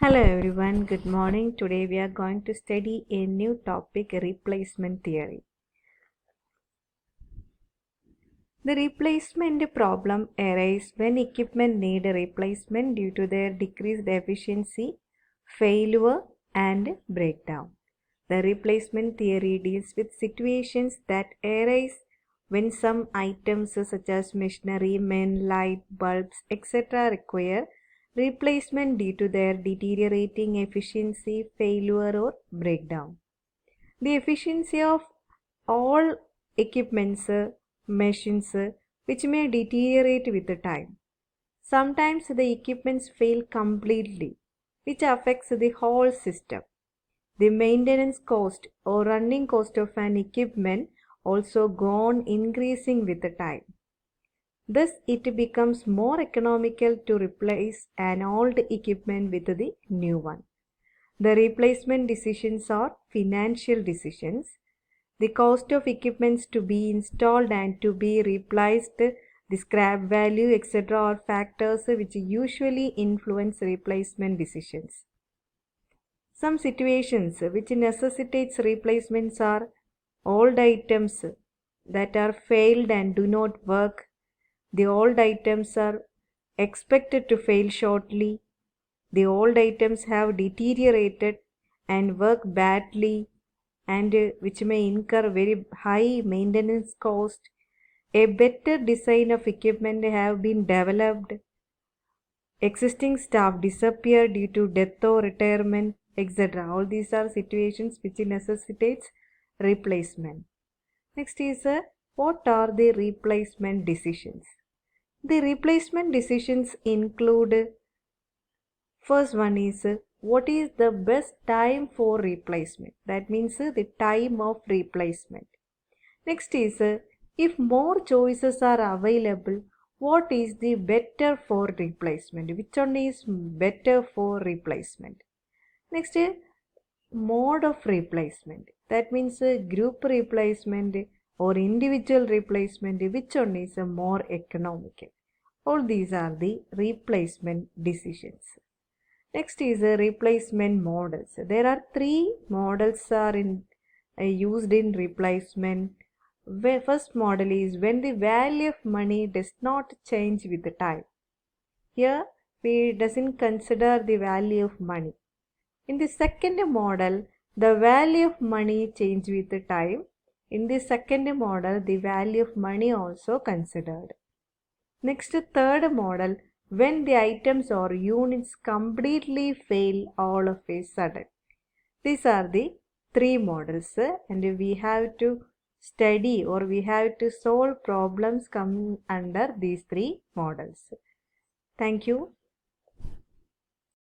Hello everyone, good morning. Today we are going to study a new topic, replacement theory. The replacement problem arises when equipment need a replacement due to their decreased efficiency, failure and breakdown. The replacement theory deals with situations that arise when some items such as machinery, men, light, bulbs, etc. require replacement due to their deteriorating efficiency, failure or breakdown. The efficiency of all equipments, machines, which may deteriorate with the time. Sometimes the equipments fail completely, which affects the whole system. The maintenance cost or running cost of an equipment also go on increasing with the time. Thus, it becomes more economical to replace an old equipment with the new one. The replacement decisions are financial decisions. The cost of equipments to be installed and to be replaced, the scrap value, etc. are factors which usually influence replacement decisions. Some situations which necessitates replacements are old items that are failed and do not work. The old items are expected to fail shortly. The old items have deteriorated and work badly and which may incur very high maintenance cost. A better design of equipment have been developed. Existing staff disappear due to death or retirement, etc. All these are situations which necessitates replacement. Next is what are the replacement decisions? The replacement decisions include, first one is what is the best time for replacement? That means the time of replacement. Next is if more choices are available, what is the better for replacement? Which one is better for replacement? Next is mode of replacement. That means group replacement or individual replacement. Which one is more economical? All these are the replacement decisions. Next is replacement models. There are three models are used in replacement. First model is when the value of money does not change with the time. Here we doesn't consider the value of money. In the second model, the value of money change with the time. In the second model, the value of money also considered. Next, third model, when the items or units completely fail all of a sudden. These are the three models and we have to study or we have to solve problems coming under these three models. Thank you.